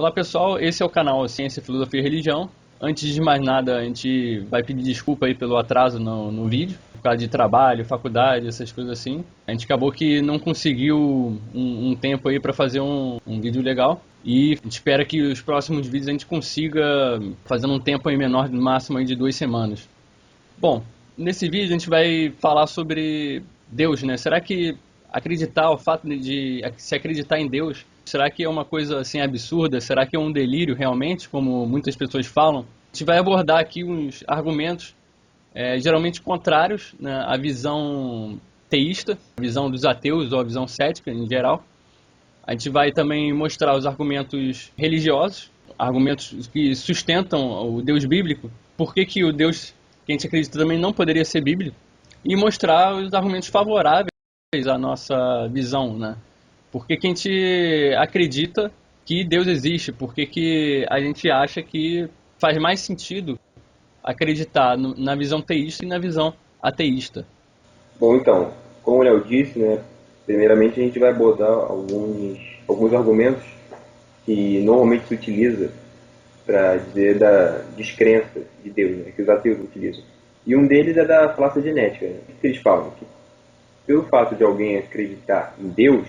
Olá pessoal, esse é o canal Ciência, Filosofia e Religião. Antes de mais nada, a gente vai pedir desculpa aí pelo atraso no vídeo, por causa de trabalho, faculdade, essas coisas assim. A gente acabou que não conseguiu um tempo aí para fazer um vídeo legal. E a gente espera que os próximos vídeos a gente consiga fazendo um tempo aí menor, no máximo aí de 2 semanas. Bom, nesse vídeo a gente vai falar sobre Deus, né? Será que acreditar, o fato de se acreditar em Deus, será que é uma coisa assim absurda? Será que é um delírio realmente, como muitas pessoas falam? A gente vai abordar aqui uns argumentos geralmente contrários, né, à visão teísta, a visão dos ateus ou a visão cética em geral. A gente vai também mostrar os argumentos religiosos, argumentos que sustentam o Deus bíblico, por que o Deus que a gente acredita também não poderia ser bíblico, e mostrar os argumentos favoráveis à nossa visão, né? Por que a gente acredita que Deus existe, por que a gente acha que faz mais sentido acreditar na visão teísta e na visão ateísta. Bom, então, como o Léo disse, né, primeiramente a gente vai abordar alguns argumentos que normalmente se utiliza para dizer da descrença de Deus, né, que os ateus utilizam. E um deles é da falácia genética. Né? O que eles falam? Que pelo fato de alguém acreditar em Deus,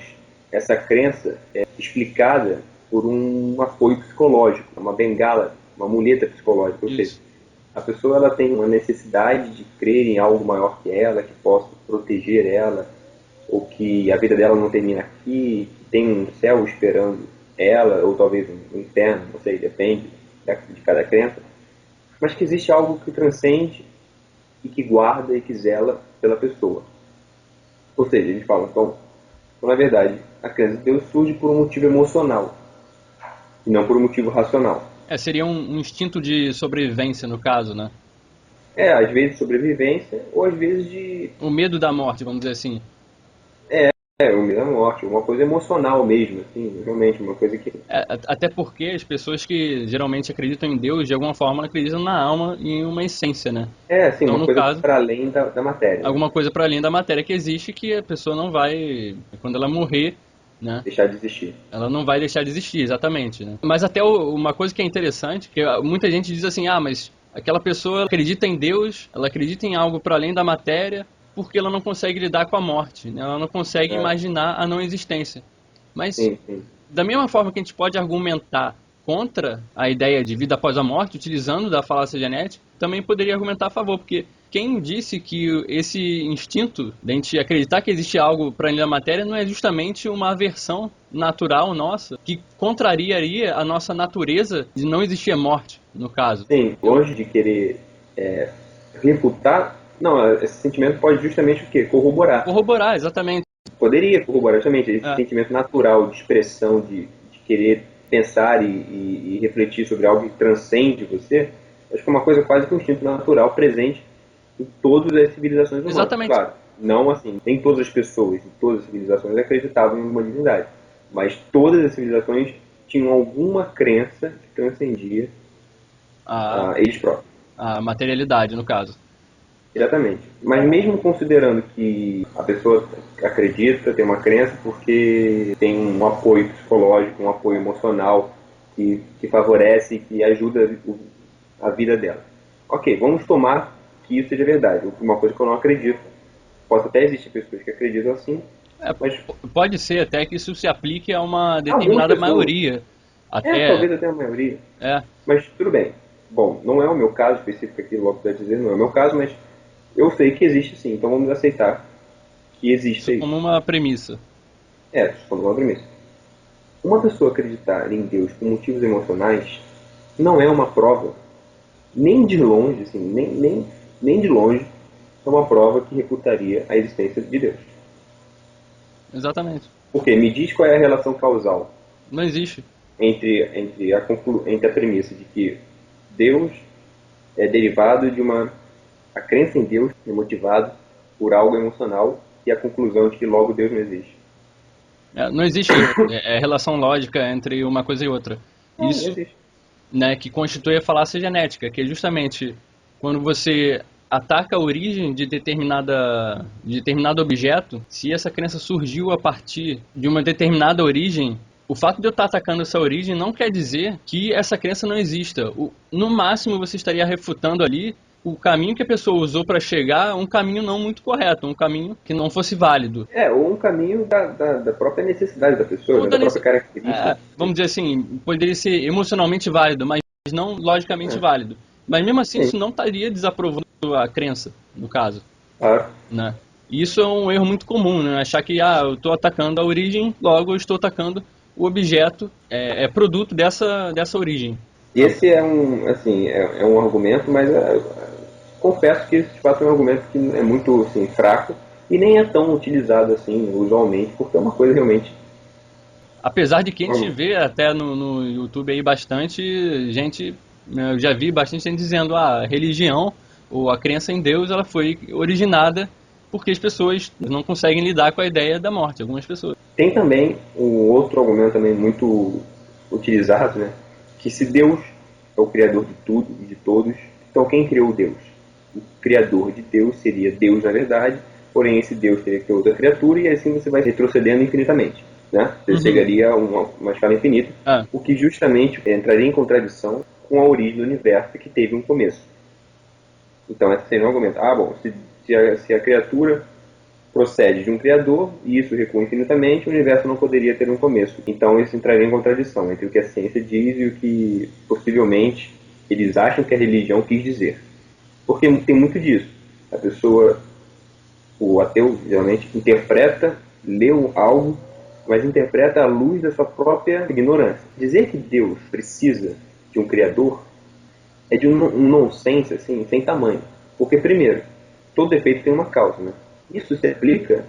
essa crença é explicada por um apoio psicológico, uma bengala, uma muleta psicológica. Ou seja, a pessoa ela tem uma necessidade de crer em algo maior que ela, que possa proteger ela, ou que a vida dela não termina aqui, que tem um céu esperando ela, ou talvez um inferno, não sei, depende de cada crença, mas que existe algo que transcende e que guarda e que zela pela pessoa. Ou seja, eles falam, então, na verdade, a crença em Deus surge por um motivo emocional, e não por um motivo racional. Seria um instinto de sobrevivência, no caso, né? Às vezes sobrevivência, ou às vezes de... O medo da morte, vamos dizer assim. o medo da morte, uma coisa emocional mesmo, assim, realmente, uma coisa que... Até porque as pessoas que geralmente acreditam em Deus, de alguma forma, acreditam na alma e em uma essência, né? Assim, Então, uma no coisa caso, para além da matéria, né? alguma coisa para além da matéria que existe, que a pessoa não vai, quando ela morrer, né? Deixar de existir. Ela não vai deixar de existir, exatamente, né? Mas até uma coisa que é interessante, que muita gente diz assim, mas aquela pessoa acredita em Deus, ela acredita em algo para além da matéria, porque ela não consegue lidar com a morte, né? Ela não consegue É, imaginar a não existência. Mas sim, sim. da mesma forma que a gente pode argumentar contra a ideia de vida após a morte, utilizando da falácia genética, também poderia argumentar a favor, porque quem disse que esse instinto de a gente acreditar que existe algo para além da matéria não é justamente uma aversão natural nossa que contrariaria a nossa natureza de não existir a morte, no caso. Sim, longe de querer refutar, não, esse sentimento pode justamente o quê? Corroborar. Corroborar, exatamente. Poderia corroborar justamente esse É. sentimento natural de expressão, de querer pensar e refletir sobre algo que transcende você. Acho que é uma coisa quase que um instinto natural presente em todas as civilizações humanas. Exatamente. Claro, não assim, nem todas as pessoas, em todas as civilizações acreditavam em uma divindade, mas todas as civilizações tinham alguma crença que transcendia A, eles próprios. a materialidade, no caso. Exatamente. Mas mesmo considerando que a pessoa acredita, tem uma crença porque tem um apoio psicológico, um apoio emocional que favorece e que ajuda a vida dela. Ok, vamos tomar que isso seja verdade, uma coisa que eu não acredito. Posso até existir pessoas que acreditam assim, mas Pode ser até que isso se aplique a uma algumas determinada pessoas, maioria. Até, talvez até a maioria, é, mas tudo bem. Bom, não é o meu caso específico aqui, logo para dizer, não é o meu caso, mas eu sei que existe sim, então vamos aceitar que existe isso isso. como uma premissa. Falando uma premissa. Uma pessoa acreditar em Deus por motivos emocionais não é uma prova, nem de longe, assim, nem de longe, é uma prova que refutaria a existência de Deus. Exatamente. Porque me diz qual é a relação causal Não existe. entre a premissa de que Deus é derivado de uma... A crença em Deus é motivada por algo emocional e a conclusão de que logo Deus não existe. Não existe relação lógica entre uma coisa e outra. Não Isso, existe. né, que constitui a falácia genética, que é justamente quando você ataca a origem de determinado objeto, se essa crença surgiu a partir de uma determinada origem, O fato de eu estar atacando essa origem não quer dizer que essa crença não exista. No máximo, você estaria refutando ali o caminho que a pessoa usou para chegar a um caminho não muito correto, um caminho que não fosse válido. Ou um caminho da própria necessidade da pessoa, né? Da própria característica. Vamos dizer assim, poderia ser emocionalmente válido, mas não logicamente válido. Mas mesmo assim, isso não estaria desaprovando a crença, no caso. Claro. Né? E isso é um erro muito comum, né? Achar que eu estou atacando a origem, logo eu estou atacando o objeto, é produto dessa origem. Esse é um argumento, mas confesso que esse de fato é um argumento que é muito assim, fraco e nem é tão utilizado assim usualmente, porque é uma coisa realmente... Apesar de que a gente vê até no YouTube aí bastante gente, eu já vi bastante gente dizendo a religião ou a crença em Deus, ela foi originada porque as pessoas não conseguem lidar com a ideia da morte, algumas pessoas. Tem também um outro argumento também muito utilizado, né? Que se Deus é o criador de tudo e de todos, então quem criou Deus? O criador de Deus seria Deus na verdade, porém esse Deus teria que ter outra criatura e assim você vai retrocedendo infinitamente. Né? Você chegaria a uma escala infinita, o que justamente entraria em contradição com a origem do universo que teve um começo. Então esse seria um argumento. Se a criatura procede de um criador e isso recua infinitamente, o universo não poderia ter um começo. Então isso entraria em contradição entre o que a ciência diz e o que possivelmente eles acham que a religião quis dizer. Porque tem muito disso. A pessoa, o ateu, geralmente interpreta, leu algo, mas interpreta à luz da sua própria ignorância. Dizer que Deus precisa de um criador é de um nonsense assim, sem tamanho. Porque, primeiro, todo efeito tem uma causa, né? Isso se aplica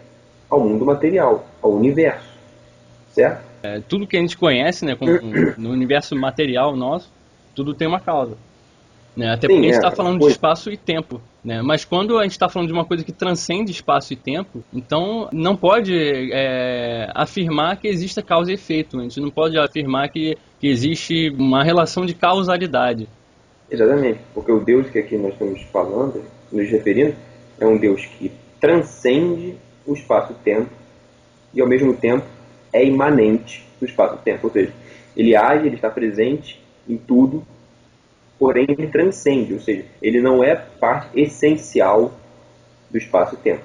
ao mundo material, ao universo, certo? Tudo que a gente conhece, né, no universo material nosso, tudo tem uma causa. Né? Até porque a gente está falando de espaço e tempo. Né? Mas quando a gente está falando de uma coisa que transcende espaço e tempo, então não pode afirmar que exista causa e efeito. A gente não pode afirmar que existe uma relação de causalidade. Exatamente, porque o Deus que aqui nós estamos falando, nos referindo, é um Deus que transcende o espaço-tempo e ao mesmo tempo é imanente do espaço-tempo. Ou seja, ele age, ele está presente em tudo, porém ele transcende, ou seja, ele não é parte essencial do espaço-tempo.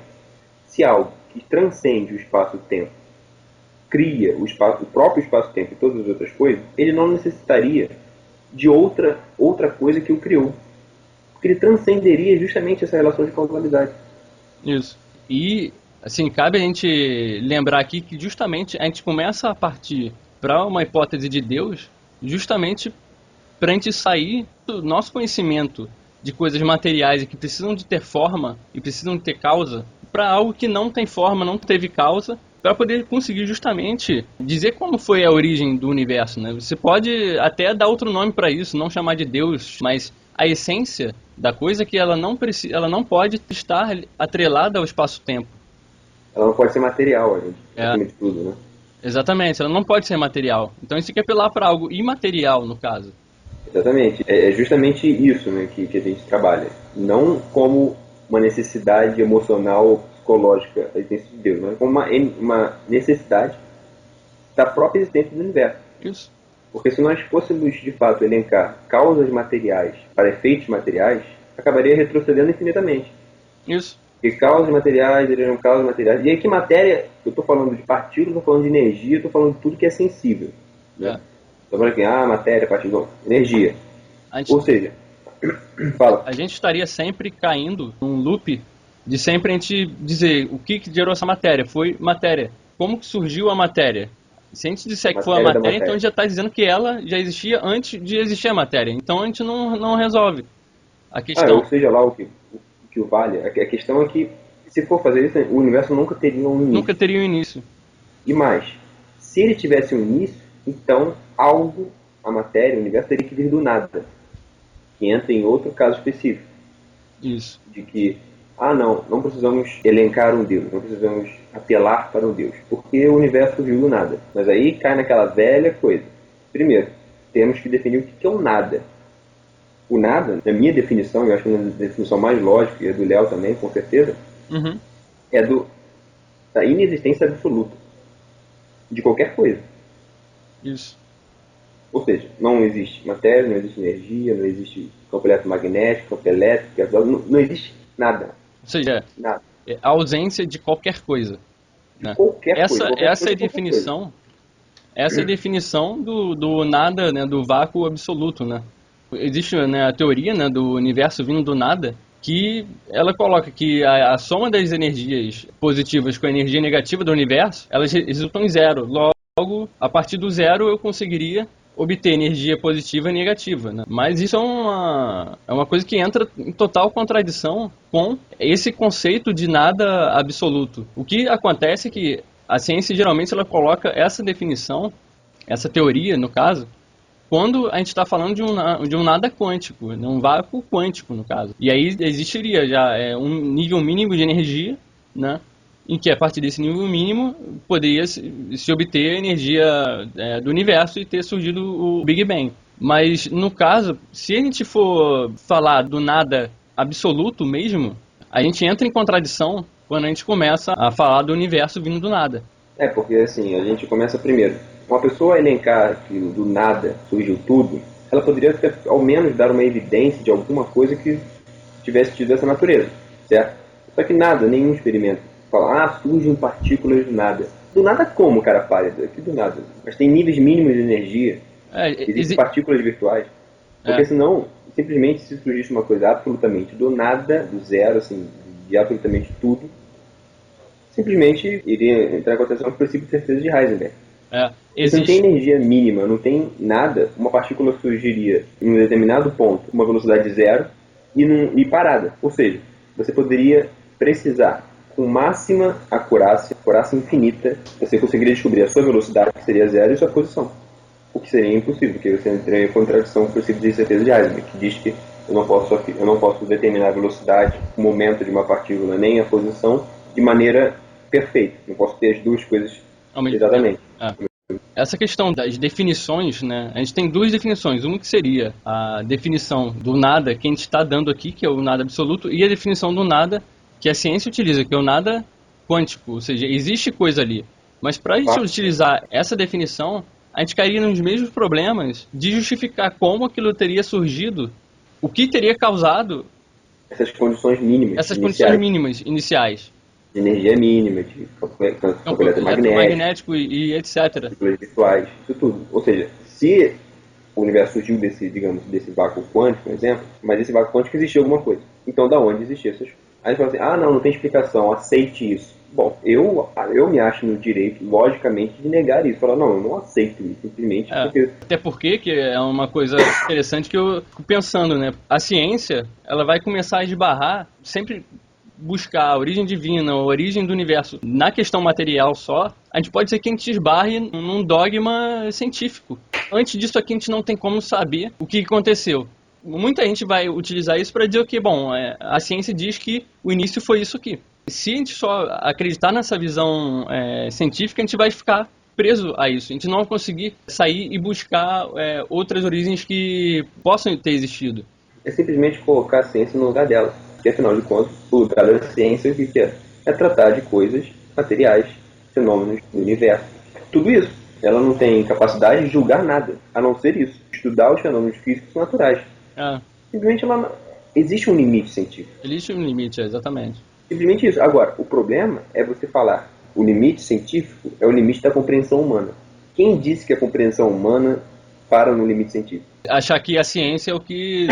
Se algo que transcende o espaço-tempo cria o próprio espaço-tempo e todas as outras coisas, ele não necessitaria de outra coisa que o criou. Porque ele transcenderia justamente essa relação de causalidade. Isso. E, assim, cabe a gente lembrar aqui que justamente a gente começa a partir para uma hipótese de Deus justamente para a gente sair do nosso conhecimento de coisas materiais e que precisam de ter forma e precisam de ter causa, para algo que não tem forma, não teve causa, para poder conseguir justamente dizer como foi a origem do universo. Né? Você pode até dar outro nome para isso, não chamar de Deus, mas a essência da coisa é que ela não pode estar atrelada ao espaço-tempo. Ela não pode ser material, acima de tudo, né? Exatamente, ela não pode ser material. Então isso quer apelar para algo imaterial, no caso. Exatamente. É justamente isso, né, que a gente trabalha. Não como uma necessidade emocional, psicológica da existência de Deus, mas como uma necessidade da própria existência do universo. Isso. Porque se nós fôssemos, de fato, elencar causas materiais para efeitos materiais, acabaria retrocedendo infinitamente. Isso. Porque causas materiais eram causas materiais. E aí que matéria, eu estou falando de partículas, estou falando de energia, estou falando de tudo que é sensível. Né? Estou falando aqui, matéria, partícula, energia. Ou seja, fala. A gente estaria sempre caindo num loop de sempre a gente dizer o que gerou essa matéria. Foi matéria. Como que surgiu a matéria? Se a gente disser que foi a matéria, então a gente já está dizendo que ela já existia antes de existir a matéria. Então a gente não resolve a questão. Ou seja lá o que vale. A questão é que, se for fazer isso, o universo nunca teria um início. Nunca teria um início. E mais, se ele tivesse um início, então a matéria, o universo teria que vir do nada. Que entra em outro caso específico. Isso. De que, não precisamos elencar um Deus, não precisamos apelar para um Deus, porque o universo surgiu do nada. Mas aí cai naquela velha coisa. Primeiro, temos que definir o que é o nada. O nada, na minha definição, eu acho que é uma definição mais lógica, e a do Léo também, com certeza, é da inexistência absoluta de qualquer coisa. Isso. Ou seja, não existe matéria, não existe energia, não existe campo eletromagnético, campo elétrico, não existe nada. Ou seja, Nada. é a ausência de qualquer coisa, De né? qualquer coisa. Essa, Qualquer essa é a coisa, qualquer coisa. definição, essa é a definição do nada, né, do vácuo absoluto, né? Existe, né, a teoria, né, do universo vindo do nada, que ela coloca que a soma das energias positivas com a energia negativa do universo, elas resultam em zero. Logo, a partir do zero eu conseguiria obter energia positiva e negativa, né? Mas isso é uma coisa que entra em total contradição com esse conceito de nada absoluto. O que acontece é que a ciência geralmente ela coloca essa definição, essa teoria no caso, quando a gente está falando de um nada quântico, de um vácuo quântico, no caso. E aí existiria já um nível mínimo de energia, né? Em que a partir desse nível mínimo poderia se obter a energia do universo e ter surgido o Big Bang. Mas no caso, se a gente for falar do nada absoluto mesmo, a gente entra em contradição quando a gente começa a falar do universo vindo do nada. Porque assim, a gente começa primeiro. Uma pessoa elencar que do nada surgiu tudo, ela poderia ter, ao menos dar uma evidência de alguma coisa que tivesse tido essa natureza, certo? Só que nada, nenhum experimento fala, surgem partículas do nada. Do nada como, cara pálido? Aqui do nada. Mas tem níveis mínimos de energia, existem partículas virtuais. Porque senão, simplesmente se surgisse uma coisa absolutamente do nada, do zero, assim, de absolutamente tudo, simplesmente iria entrar em contação com o princípio de certeza de Heisenberg. Se não tem energia mínima, não tem nada, uma partícula surgiria em um determinado ponto, uma velocidade zero, e parada. Ou seja, você poderia precisar, com máxima acurácia infinita, você conseguiria descobrir a sua velocidade, que seria zero, e sua posição. O que seria impossível, porque você entraria em contradição com o princípio de certeza de Heisenberg, que diz que eu não posso determinar a velocidade, o momento de uma partícula, nem a posição, de maneira perfeita. Não posso ter as duas coisas exatamente. Essa questão das definições, né? A gente tem duas definições. Uma que seria a definição do nada que a gente está dando aqui, que é o nada absoluto, e a definição do nada que a ciência utiliza, que é o nada quântico. Ou seja, existe coisa ali. Mas para a gente utilizar essa definição, a gente cairia nos mesmos problemas de justificar como aquilo teria surgido, o que teria causado essas condições mínimas. Condições mínimas iniciais. De energia mínima, de campo eletromagnético e etc. Partículas virtuais, isso tudo. Ou seja, se o universo surgiu desse vácuo quântico, por exemplo, mas esse vácuo quântico existia alguma coisa. Então, da onde existia essas coisas? Aí você fala assim, não tem explicação, aceite isso. Bom, eu me acho no direito, logicamente, de negar isso. Falar, não, eu não aceito isso, simplesmente porque... Até porque, que é uma coisa interessante que eu fico pensando, né? A ciência, ela vai começar a esbarrar, sempre buscar a origem divina, a origem do universo na questão material só, a gente pode ser que a gente esbarre num dogma científico. Antes disso aqui a gente não tem como saber o que aconteceu. Muita gente vai utilizar isso para dizer que, bom, a ciência diz que o início foi isso aqui. Se a gente só acreditar nessa visão científica, a gente vai ficar preso a isso. A gente não vai conseguir sair e buscar outras origens que possam ter existido. É simplesmente colocar a ciência no lugar dela. Porque, afinal de contas, o lugar da ciência, o que é? É tratar de coisas materiais, fenômenos do universo. Tudo isso. Ela não tem capacidade de julgar nada, a não ser isso. Estudar os fenômenos físicos naturais. Simplesmente existe um limite científico. Existe um limite, exatamente. Simplesmente isso. Agora, o problema é você falar o limite científico é o limite da compreensão humana. Quem disse que a compreensão humana para no limite científico? Achar que a ciência é o que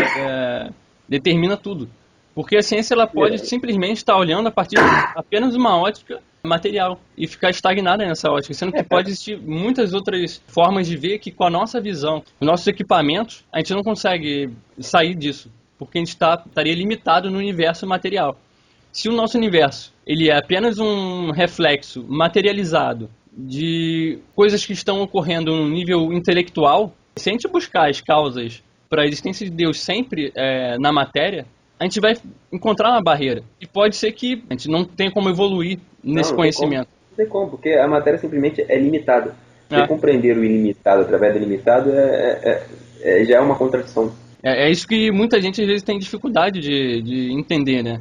determina tudo. Porque a ciência ela pode simplesmente estar olhando a partir de apenas uma ótica material e ficar estagnada nessa ótica, sendo que pode existir muitas outras formas de ver que com a nossa visão, os nossos equipamentos, a gente não consegue sair disso, porque a gente estaria limitado no universo material. Se o nosso universo ele é apenas um reflexo materializado de coisas que estão ocorrendo no nível intelectual, se a gente buscar as causas para a existência de Deus sempre na matéria, a gente vai encontrar uma barreira. E pode ser que a gente não tenha como evoluir nesse conhecimento. Não tem como, porque a matéria simplesmente é limitada. Você compreender o ilimitado através do limitado já é uma contradição. É isso que muita gente às vezes tem dificuldade de entender, né?